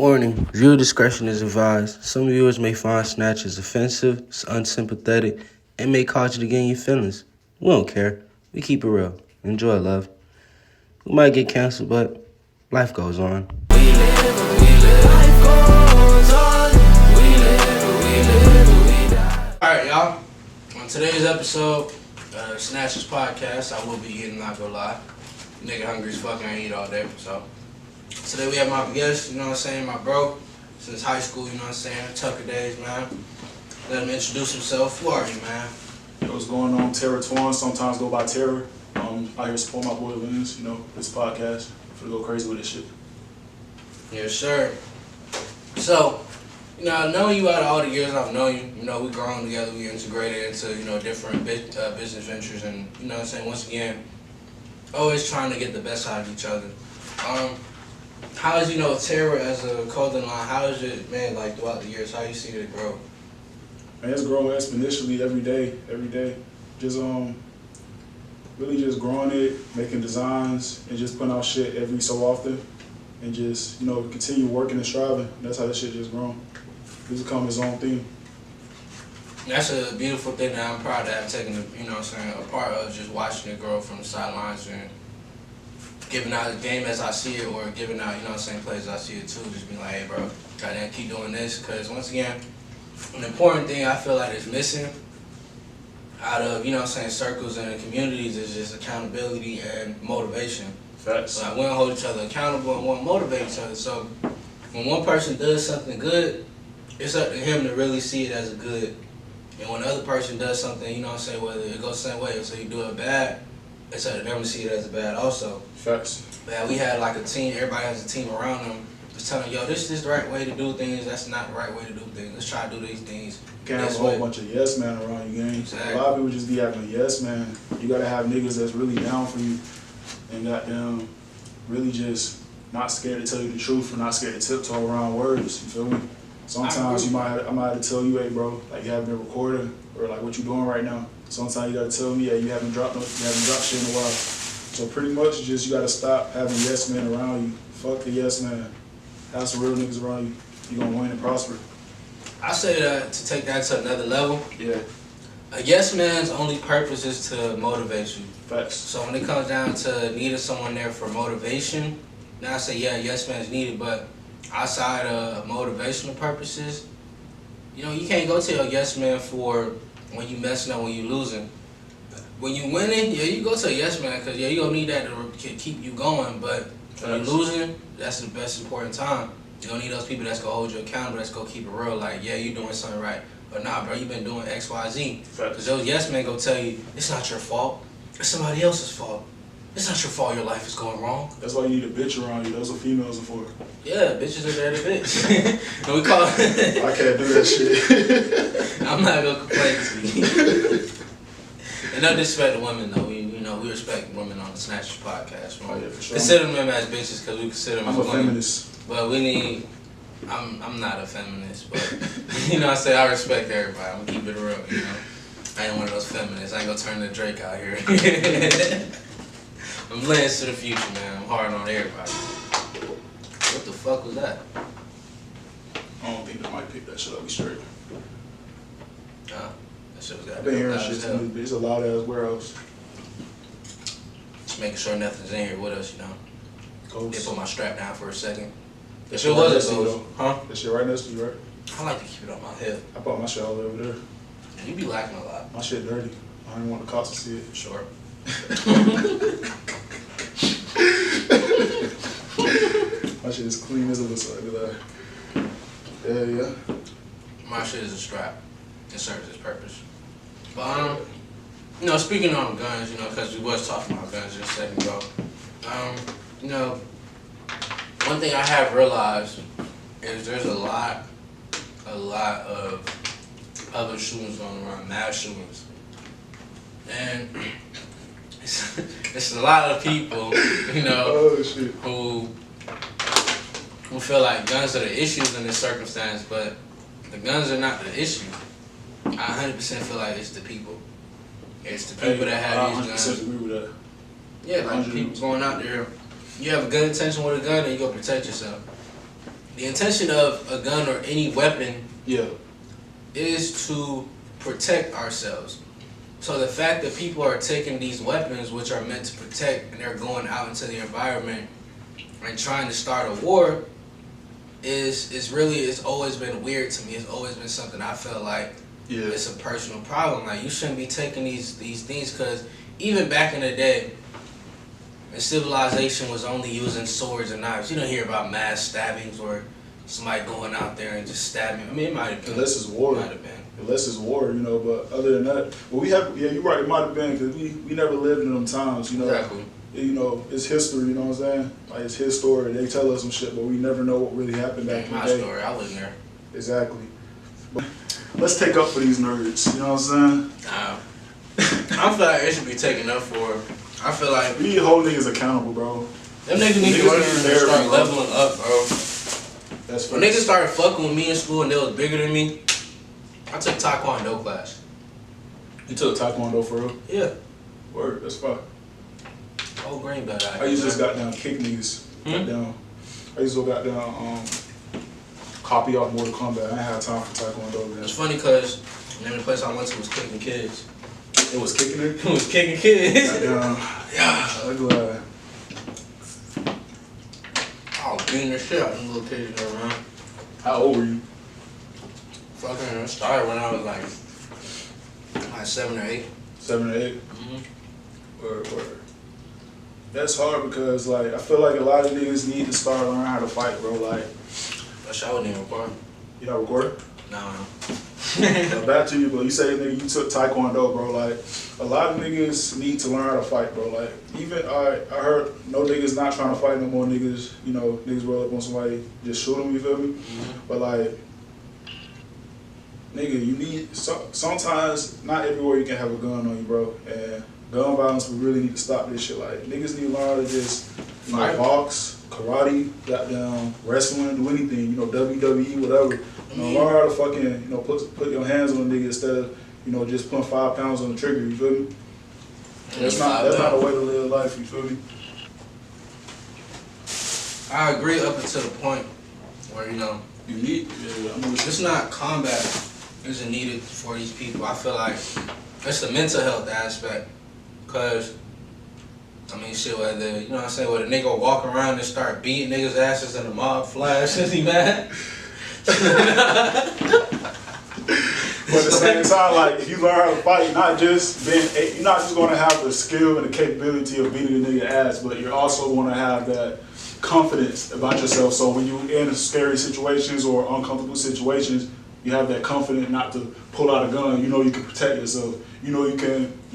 Warning, viewer discretion is advised. Some viewers may find Snatchers offensive, unsympathetic, and may cause you to get in your feelings. We don't care. We keep it real. Enjoy, love. We might get canceled, but life goes on. Alright, y'all. On today's episode, Snatchers podcast, I will be eating, not gonna lie. Nigga hungry as fuck, I ain't eat all day, so. Today we have my guest, you know what I'm saying, my bro, since high school, you know what I'm saying, Tucker days, man. Let him introduce himself. Who are you, man? Yo, what's going on? Terror Twan, sometimes go by Terror. Out here support my boy Lens, you know, this podcast. I'm finna go crazy with this shit. Yes, sir. So, you know, I've known you out of all the years I've known you. You know, we grown together, we integrated into, you know, different business ventures, and, you know what I'm saying, once again, always trying to get the best out of each other. How is, you know, Terror as a clothing line, how is it, man, like, throughout the years, how you see it grow? Man, it's growing exponentially every day. Just, really just growing it, making designs, and just putting out shit every so often, and just, you know, continue working and striving. That's how this shit just grown. It's become its own thing. That's a beautiful thing that I'm proud to have taken, you know what I'm saying, a part of just watching it grow from the sidelines and giving out the game as I see it, or giving out, you know what I'm saying, plays as I see it too. Just being like, hey, bro, goddamn, keep doing this. Because once again, an important thing I feel like is missing out of, you know what I'm saying, circles and communities is just accountability and motivation. Facts. So like, we don't hold each other accountable and we don't motivate each other. So when one person does something good, it's up to him to really see it as a good. And when the other person does something, you know what I'm saying, whether it goes the same way or so you do it bad, it's up to them to see it as a bad also. Facts. Man, we had like a team, everybody has a team around them, just telling, yo, this is the right way to do things, that's not the right way to do things. Let's try to do these things. You can't have a whole bunch of yes men around you, gang. Exactly. A lot of people just be having a yes man. You gotta have niggas that's really down for you and goddamn really just not scared to tell you the truth or not scared to tiptoe around words, you feel me? Sometimes I might have to tell you, hey bro, like you haven't been recording, or like what you doing right now. Sometimes you gotta tell me, hey, you haven't dropped shit in a while. So pretty much just you gotta stop having yes men around you. Fuck the yes man. Have some real niggas around you. You gonna win and prosper. I say that to take that to another level. Yeah. A yes man's only purpose is to motivate you. Facts. So when it comes down to needing someone there for motivation, now I say, yeah, yes man's needed, but outside of motivational purposes, you know, you can't go to a yes man for when you messing up, when you losing. When you winning, yeah, you go to a yes man, because, yeah, you gonna need that to keep you going, but when you losing, that's the best important time. You don't need those people that's gonna hold you accountable, that's gonna keep it real, like, yeah, you doing something right, but nah, bro, you been doing X, Y, Z. Because those yes men gonna tell you, it's not your fault, it's somebody else's fault. It's not your fault your life is going wrong. That's why you need a bitch around you. That's what females are for. Yeah, bitches are there to bitch. And we call it. I can't do that shit. I'm not gonna complain to you. And no disrespect to women though. We respect women on the Snatchers podcast. Oh yeah, for sure. Consider them as bitches because we consider them as women. I'm a feminist. But we need. I'm not a feminist, but you know, I say I respect everybody. I'm gonna keep it real. You know, I ain't one of those feminists. I ain't gonna turn to Drake out here. I'm lens to the future, man. I'm hard on everybody. What the fuck was that? I don't think they might pick that shit up. We straight. Nah, that shit was got. I've been hearing shit too, but it's a loud ass warehouse. Just making sure nothing's in here with us, you know. Ghost. They put my strap down for a second. That shit right was next a to you, ghost. Huh? That shit right next to you, right? I like to keep it on my hip. I bought my shit all over there. You be lacking a lot. My shit dirty. I don't want the cops to see it. Sure. My shit is clean as a whistle. Yeah. My shit is a strap. It serves its purpose. But you know, speaking on guns, you know, because we was talking about guns just a second ago. You know, one thing I have realized is there's a lot of other shootings going around, mass shootings, and it's a lot of people, you know, who feel like guns are the issues in this circumstance, but the guns are not the issue. I 100% feel like it's the people. It's the people that have these guns. I 100% agree with that. Yeah, like people going out there. You have a good intention with a gun, and you go protect yourself. the intention of a gun or any weapon Yeah. is to protect ourselves. So the fact that people are taking these weapons, which are meant to protect, and they're going out into the environment and trying to start a war, it's always been weird to me. It's always been something I felt like it's a personal problem. Like, you shouldn't be taking these things, because even back in the day, when civilization was only using swords and knives, you don't hear about mass stabbings or somebody going out there and just stabbing. I mean, it might have been. Unless it's war. Might have been. Unless it's war, you know. But other than that, well, we have. Yeah, you're right. It might have been because we never lived in them times, you know. Exactly. You know, it's history. You know what I'm saying? Like, it's his story. They tell us some shit, but we never know what really happened back in the My day. story. I wasn't there. Exactly. But let's take up for these nerds. You know what I'm saying? I feel like it should be taken up for. I feel like We need to hold niggas accountable, bro. them niggas need to learn and therapy, start bro. leveling up, bro. That's When niggas started fucking with me in school and they was bigger than me, I took Taekwondo class. You took Taekwondo for real? Yeah. Word, that's fine. Oh, green belt. I used to just got down kick niggas. Got down. I used to got down copy off Mortal Kombat. I didn't have time for Taekwondo. Man. It's funny because the name of the place I went to was kicking kids. It was kicking it. It was kicking kids. Goddamn. Yeah. I'm glad. I was beating the shit out of them little kids, though, man. How old were you? Fucking, it started when I was like 7 or 8. 7 or 8. Mm-hmm. Word. That's hard because, like, I feel like a lot of niggas need to start learning how to fight, bro. Like, That shit I wasn't even recording. you not recording? No. Back to you, but you say, nigga, you took Taekwondo, bro. Like, a lot of niggas need to learn how to fight, bro. Like, even I heard no niggas not trying to fight no more. Niggas, you know, niggas roll up on somebody, just shoot them. You feel me? Mm-hmm. But like, nigga, you need sometimes not everywhere you can have a gun on you, bro. And gun violence, we really need to stop this shit. Like, niggas need to learn how to just, you know, box, karate, goddamn wrestling, do anything. You know, WWE, whatever. You know, learn how to fucking, you know, put your hands on a nigga instead of, you know, just putting 5 pounds on the trigger. You feel me? That's not a way to live life. You feel me? I agree up until the point where, you know, You need. Yeah, I'm with it's not combat isn't needed for these people. I feel like it's the mental health aspect. Cause, I mean, shit, whether, you know what I'm saying, where the nigga walk around and start beating niggas' asses in the mob flash, is he mad? But at the same time, like, if you learn how to fight, you're not just going to have the skill and the capability of beating a nigga ass, but you're also going to have that confidence about yourself. So when you're in scary situations or uncomfortable situations, you have that confidence not to pull out a gun. You know you can protect yourself. You know you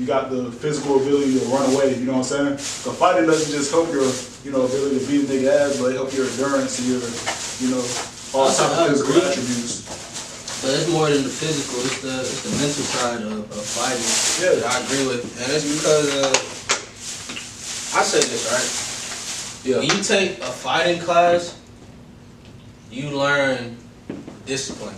got the physical ability to run away. You know what I'm saying? The fighting doesn't just help your, you know, ability to beat a nigga ass, but it helps your endurance and your, you know, all type of physical attributes. But it's more than the physical, it's the mental side of fighting. Yeah. That I agree with. And it's because, I say this, right? Yeah. When you take a fighting class, you learn discipline.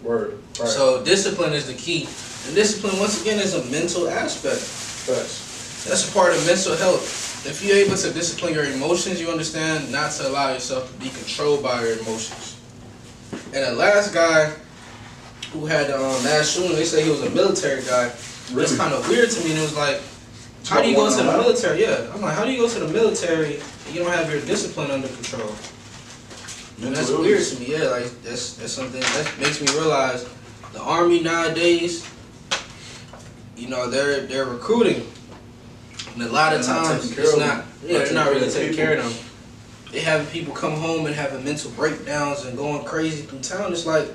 Word. Right. So discipline is the key. And discipline, once again, is a mental aspect. Facts. That's a part of mental health. If you're able to discipline your emotions, you understand not to allow yourself to be controlled by your emotions. And the last guy who had the mass shooting, they say he was a military guy. Really? It's kind of weird to me. And it was like, how do you go to the military? Yeah, I'm like, how do you go to the military and you don't have your discipline under control? And that's weird to me. Yeah, like that's something that makes me realize the Army nowadays, you know, they're recruiting, and a lot of times it's not really taking care of them. They having people come home and having mental breakdowns and going crazy through town. It's like,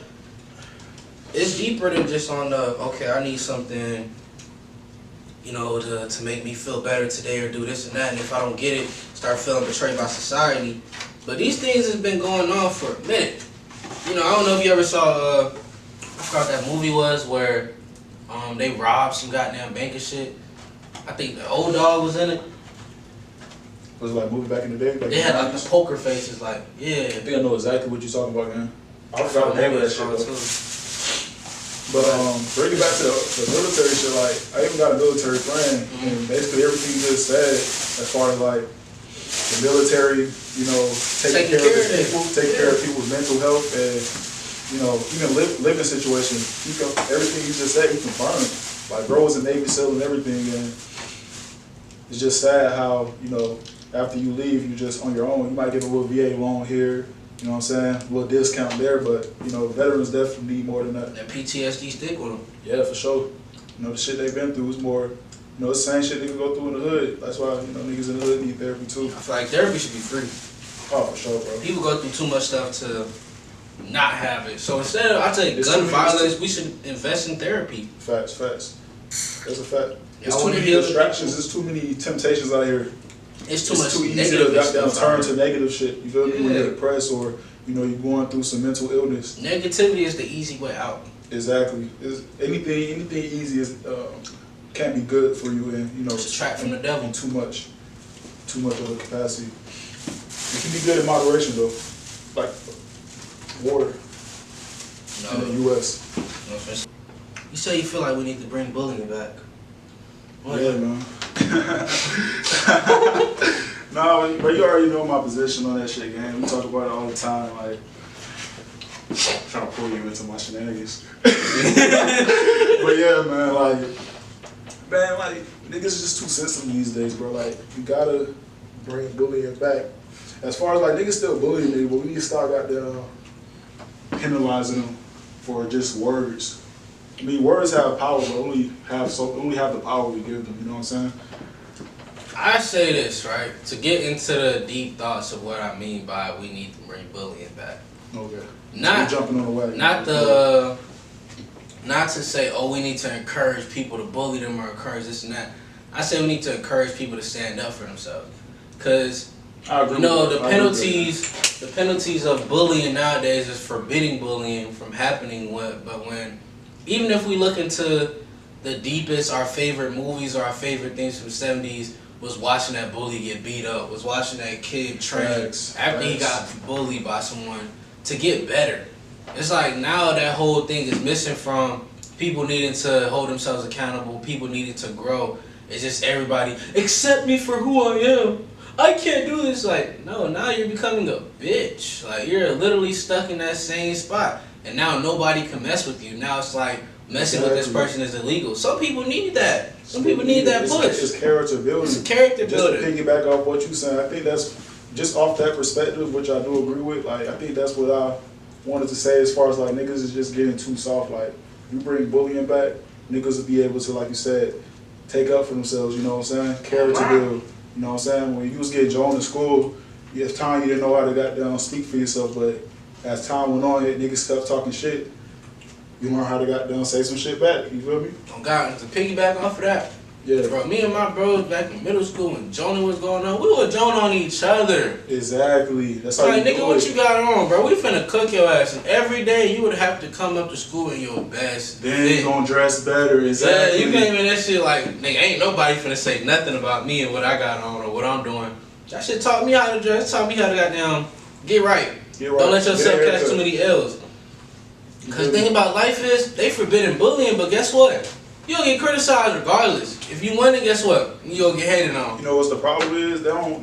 it's deeper than just on the, okay, I need something, you know, to make me feel better today or do this and that. And if I don't get it, start feeling betrayed by society. But these things have been going on for a minute. You know, I don't know if you ever saw, I forgot what that movie was where they robbed some goddamn bank and shit. I think the old dog was in it. Was it like movie back in the day? Like They had like the poker faces, like, yeah. I think I know exactly what you're talking about, man. I forgot the name of that shit, though. But bringing back to the military shit, like, I even got a military friend, and basically everything you just said, as far as like the military, you know, taking care of people, taking care of people's mental health, and you know, even living situations. Everything you just said, he confirmed. Like, bro was a Navy SEAL and everything, and it's just sad how, you know, after you leave, you just on your own. You might get a little VA loan here, you know what I'm saying, a little discount there, but you know, veterans definitely need more than that. That PTSD stick with them. Yeah, for sure. You know, the shit they've been through is more, you know, it's the same shit niggas go through in the hood. That's why, you know, niggas in the hood need therapy too. I feel like therapy should be free. Oh, for sure, bro. People go through too much stuff to not have it. So instead of, I tell you, gun violence, we should invest in therapy. Facts. That's a fact. There's I too many distractions. There's too many temptations out here. It's too much. Too easy to turn to negative shit. You feel me? When you're depressed or you know you're going through some mental illness. Negativity is the easy way out. Exactly. Anything easy is can't be good for you, and you know it's a trap from the devil. Too much of a capacity. It can be good in moderation though, like water in the U.S. You say you feel like we need to bring bullying back. What? Yeah, man. Nah, but you already know my position on that shit, gang. We talk about it all the time, like trying to pull you into my shenanigans. But yeah, man, like niggas is just too sensitive these days, bro. Like, you gotta bring bullying back. As far as like niggas still bullying me, but we need to start goddamn penalizing them for just words. I mean, words have power, but only have the power we give them. You know what I'm saying? I say this, right, to get into the deep thoughts of what I mean by we need to bring bullying back. Okay. Not jumping on the wagon. Not to say, oh, we need to encourage people to bully them or encourage this and that. I say we need to encourage people to stand up for themselves, because you know the penalties of bullying nowadays is forbidding bullying from happening. But when even if we look into the deepest, our favorite movies or our favorite things from the 70s was watching that bully get beat up, was watching that kid train after he got bullied by someone to get better. It's like now that whole thing is missing from people needing to hold themselves accountable, people needing to grow. It's just everybody, accept me for who I am. I can't do this. Like, no, now you're becoming a bitch. Like, you're literally stuck in that same spot. And now nobody can mess with you. Now it's like messing with this person is illegal. Some people need that. Some people need that push. It's character building. It's a character building. Just to piggyback off what you said, I think that's just off that perspective, which I do agree with. Like, I think that's what I wanted to say as far as like niggas is just getting too soft. Like, you bring bullying back, niggas will be able to, like you said, take up for themselves. You know what I'm saying? Character build. You know what I'm saying? When you was getting Joan in school, at time you didn't know how to goddamn speak for yourself, but as time went on, niggas kept talking shit. You learn how to goddamn say some shit back. You feel me? Oh God, to piggyback off of that. Yeah. Bro, me and my bros back in middle school when Jonah was going on, we would Jonah on each other. Exactly. That's how like, you nigga, do what it. you got on, bro? We finna cook your ass, and every day you would have to come up to school in your best. Then you gonna dress better. Exactly. Yeah, you can't even that shit like, nigga, ain't nobody finna say nothing about me and what I got on or what I'm doing. That shit taught me how to dress, taught me how to goddamn get right. Don't let yourself catch too many L's. Because the thing about life is, they forbidden bullying, but guess what? You'll get criticized regardless. If you win it, guess what? You'll get hated on. You know what's the problem is? They don't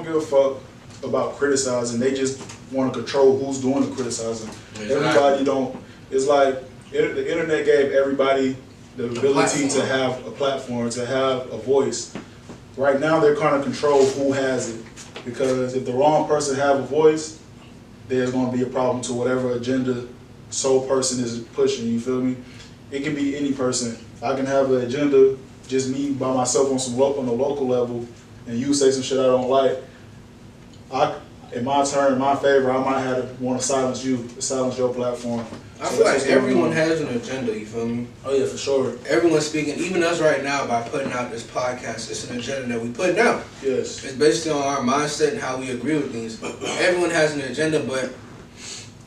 give a fuck about criticizing. They just want to control who's doing the criticizing. Exactly. Everybody don't. It's like the internet gave everybody the ability to have a platform, to have a voice. Right now, they're kind of control who has it, because if the wrong person have a voice, there's going to be a problem to whatever agenda sole person is pushing. You feel me? It can be any person. I can have an agenda, just me by myself on the local level, and you say some shit I don't like. In my turn, in my favor, I might have to want to silence you, silence your platform. I feel like everyone has an agenda, you feel me? Oh yeah, for sure. Everyone's speaking, even us right now, by putting out this podcast, it's an agenda that we put out. Yes. It's based on our mindset and how we agree with things. Everyone has an agenda, but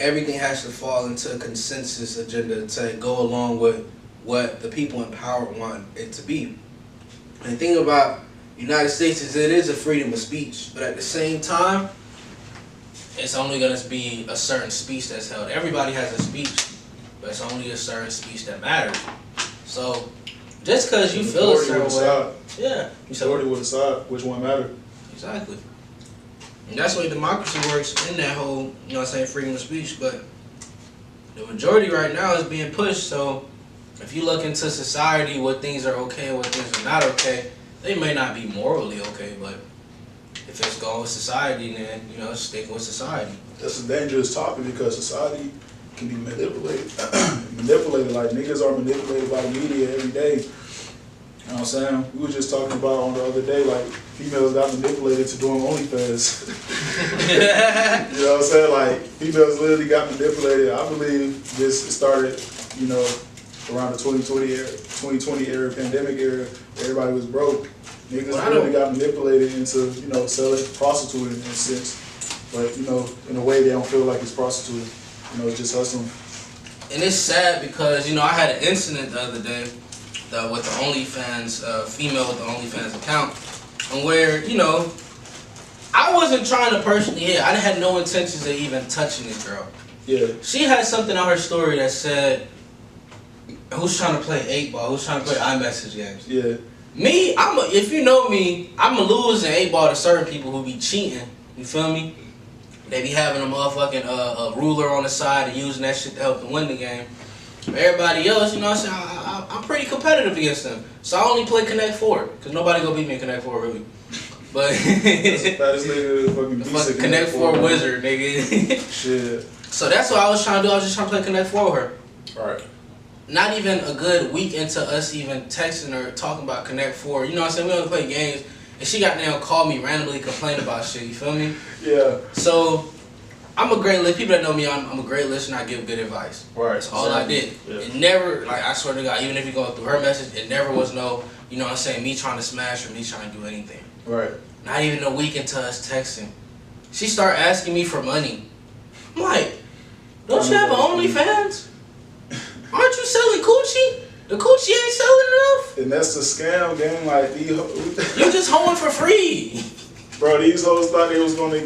everything has to fall into a consensus agenda to go along with what the people in power want it to be. And the thing about the United States is it is a freedom of speech, but at the same time, it's only going to be a certain speech that's held. Everybody has a speech, but it's only a certain speech that matters. So, just because you feel a certain way, yeah. Majority will decide which one matters. Exactly. And that's the way democracy works in that whole, you know what I'm saying, freedom of speech. But the majority right now is being pushed. So if you look into society, what things are okay and what things are not okay, they may not be morally okay, but if it's going with society, then, you know, stick with society. That's a dangerous topic because society can be manipulated. Manipulated, like niggas are manipulated by the media every day. You know what I'm saying? We were just talking about on the other day, like, females got manipulated to doing OnlyFans. You know what I'm saying? Like, females literally got manipulated. I believe this started, you know, around the 2020 era, pandemic era. Everybody was broke. Niggas really got manipulated into, you know, selling, prostituting in a sense. But, you know, in a way they don't feel like it's prostituting. You know, it's just hustling. And it's sad because, you know, I had an incident the other day with the OnlyFans, female with the OnlyFans account, and where, you know, I wasn't trying to personally hit. I had no intentions of even touching this girl. Yeah. She had something on her story that said, who's trying to play 8-ball? Who's trying to play iMessage games? Yeah. Me, if you know me, I'm going to lose in 8-ball to certain people who be cheating. You feel me? They be having a motherfucking a ruler on the side and using that shit to help them win the game. Everybody else, you know what I'm saying, I'm pretty competitive against them. So I only play Connect 4, because nobody gonna beat me in Connect 4, really. But that's the fattest nigga the fucking Connect 4 wizard, nigga. Shit. So that's what I was trying to do. I was just trying to play Connect 4 with her. Right. Not even a good week into us even texting her, talking about Connect 4. You know what I'm saying? We only play games. And she got down, called me, randomly complain about shit. You feel me? Yeah. So I'm a great listener. People that know me, I'm a great listener. I give good advice. Right. That's all I did. Yeah. It never, like, I swear to God, even if you go through her message, it never was no, you know what I'm saying, me trying to smash or me trying to do anything. Right. Not even a week into us texting. She started asking me for money. I'm like, don't you have an OnlyFans? Aren't you selling coochie? The coochie ain't selling enough. And that's the scam game. Like, You just hoeing for free. Bro, these hoes thought they was gonna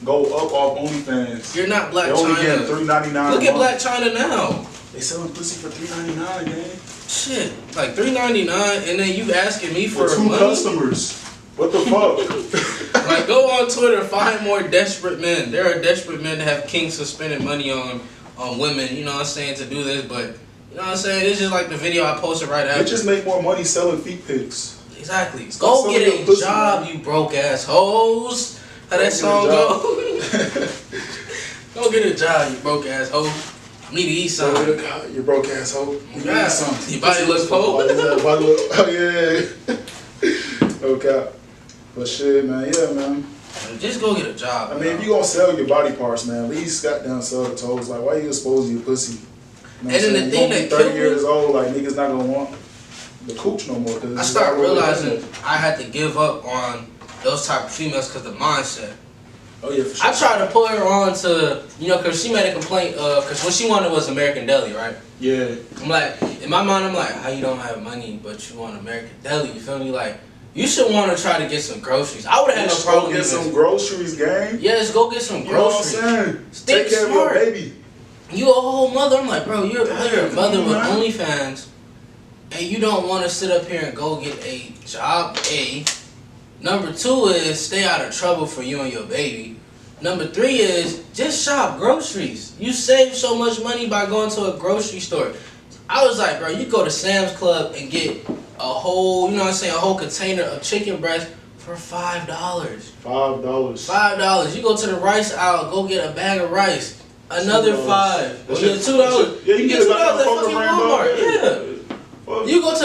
go up off OnlyFans. You're not Black China. China. They only getting $3.99. Look at Black China now. They selling pussy for $3.99, gang. Shit, like $3.99, and then you asking me for two money? customers. What the fuck? Like, go on Twitter, find more desperate men. There are desperate men that have kinks of spending money on women, you know what I'm saying, to do this, but, you know what I'm saying, it's just like the video I posted right after. Bitches make more money selling feet pics. Exactly. Go get a job, you broke ass hoes. How that song go? Go get a job, you broke ass hoe. Need to eat something. You broke ass hoe. You need something. Your body looks cold. Oh yeah. Okay. But shit, man. Yeah, man. Just go get a job. I mean, if you gonna sell your body parts, man, at least goddamn sell the toes. Like, why you exposing your pussy? You know and then the thing that killed 30 years old, like niggas not gonna want the cooch no more. I started realizing I had to give up on those type of females because the mindset. Oh yeah, for sure. I tried to put her on to, you know, because she made a complaint, because what she wanted was American Deli, right? Yeah. I'm like, in my mind, I'm like, how you don't have money, but you want American Deli, you feel me? Like, you should want to try to get some groceries. I would have had no problem. Go get some groceries, gang. Yes, go get some groceries. You know what I'm saying? Think Take care smart. of your baby. You a whole mother. I'm like, bro, you're a mother with OnlyFans, and you don't want to sit up here and go get a job, A. Number 2 is stay out of trouble for you and your baby. Number 3 is just shop groceries. You save so much money by going to a grocery store. I was like, bro, you go to Sam's Club and get a whole, you know what I'm saying, a whole container of chicken breast for $5. $5. $5. You go to the rice aisle, go get a bag of rice. Another $5. You get $2. Yeah, you get $2 at fucking Walmart. Yeah. You go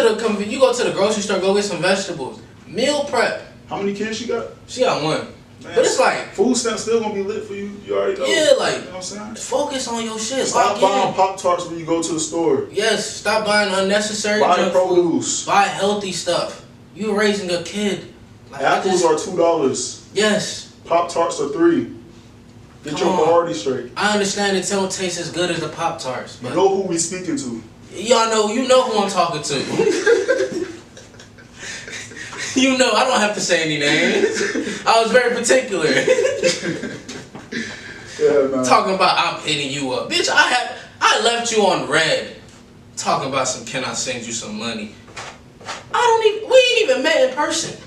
to the grocery store, go get some vegetables. Meal prep. How many kids she got? She got 1. Man, but it's like food stamps still gonna be lit for you. You already know. Yeah, like, you know what I'm saying? Focus on your shit. Stop buying Pop-Tarts when you go to the store. Yes, stop buying unnecessary junk produce. Food. Buy healthy stuff. You raising a kid. Like, apples are $2. Yes. Pop-Tarts are $3. Get your priorities straight. I understand it don't taste as good as the Pop-Tarts, but you know who we speaking to. Y'all know, you know who I'm talking to. You know, I don't have to say any names. I was very particular. Yeah, man. Talking about I'm hitting you up. Bitch, I left you on red. Talking about some, can I send you some money? We ain't even met in person.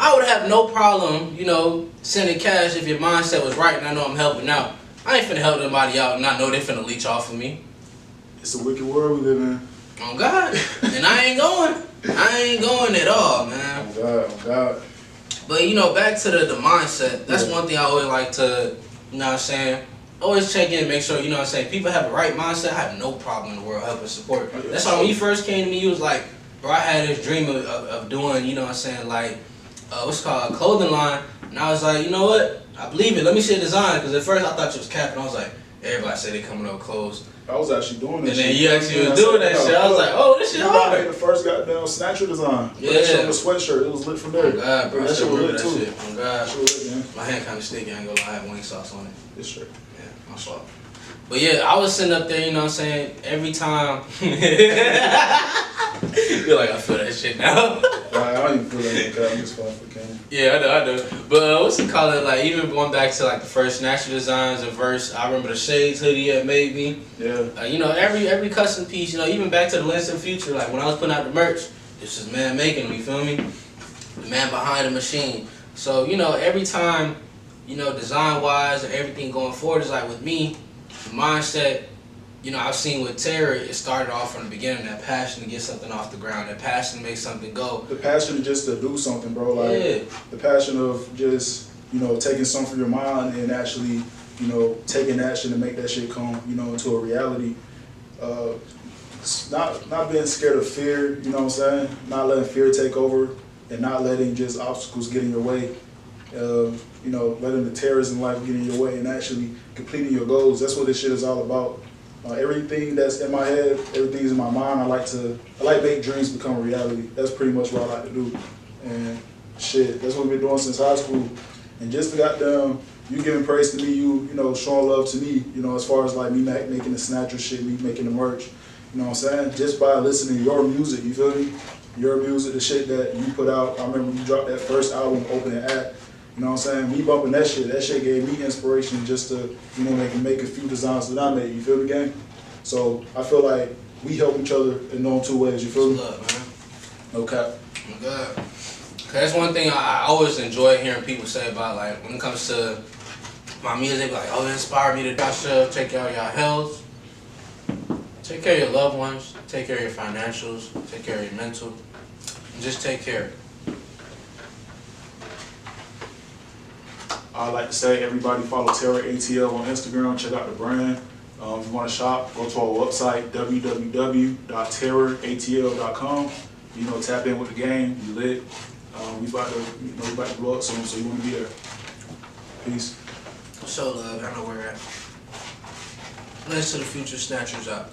I would have no problem, you know, sending cash if your mindset was right and I know I'm helping out. I ain't finna help nobody out and I know they finna leech off of me. It's a wicked world we live in. Oh God. And I ain't going. I ain't going at all, man. Oh God, oh God. But you know, back to the mindset. That's Yeah. one thing I always like to, you know what I'm saying, always check in and make sure, you know what I'm saying, people have the right mindset. I have no problem in the world helping support. Oh, yeah. That's why when you first came to me, you was like, bro, I had this dream of doing, you know what I'm saying, like, what's it called, a clothing line. And I was like, you know what, I believe it. Let me see the design. Because at first I thought you was capping. I was like, everybody said they coming up with clothes. I was actually doing this And then shit. you actually was doing that shit. I was like, oh, this shit I hard. made the first goddamn Snatcher design. Yeah. That shit on the sweatshirt. It was lit from there. Oh God, bro. That shit was lit that too. shit. Oh God. That shit was lit, man. My hand kind of sticky. I ain't gonna lie. I have wing sauce on it. It's straight. Yeah, my fault. But yeah, I was sitting up there, you know what I'm saying, every time. Feel like I feel that shit now. I don't even feel that because I'm just falling for Kenny. Yeah, I know. But what's it called? Like, even going back to like the first Snatcher designs and verse, I remember the Shades hoodie that made me. Yeah. You know, every custom piece, you know, even back to the Lens of the Future, like when I was putting out the merch, this is man making them, you feel me? The man behind the machine. So, you know, every time, you know, design-wise and everything going forward is like with me, the mindset, you know, I've seen with Terror, it started off from the beginning, that passion to get something off the ground, that passion to make something go. The passion just to do something, bro. Like, Yeah. the passion of just, you know, taking something from your mind and actually, you know, taking action to make that shit come, you know, into a reality. Not being scared of fear, you know what I'm saying? Not letting fear take over and not letting just obstacles get in your way. You know, letting the terrors in life get in your way and actually completing your goals. That's what this shit is all about. Everything that's in my head, everything's in my mind. I like make dreams become a reality. That's pretty much what I like to do. And shit, that's what we've been doing since high school. And just to goddamn, you giving praise to me, you know, showing love to me, you know, as far as like me making the Snatcher shit, me making the merch, you know what I'm saying? Just by listening to your music, you feel me? Your music, the shit that you put out. I remember you dropped that first album, Opening Act. You know what I'm saying? Me bumping that shit gave me inspiration just to, you know, make a few designs that I made. You feel me, gang? So I feel like we help each other in those two ways. You feel me? Love, man. No cap. Oh my God. 'Cause that's one thing I always enjoy hearing people say about, like, when it comes to my music, they be like, oh, it inspired me to do stuff, take care of your health, take care of your loved ones, take care of your financials, take care of your mental, and just take care. I'd like to say everybody follow Terror ATL on Instagram. Check out the brand. If you want to shop, go to our website, www.terroratl.com. You know, tap in with the game. You lit. We about to blow up soon, so you want to be there. Peace. So love, I know where we're at. Lens to the Future, Snatchers out.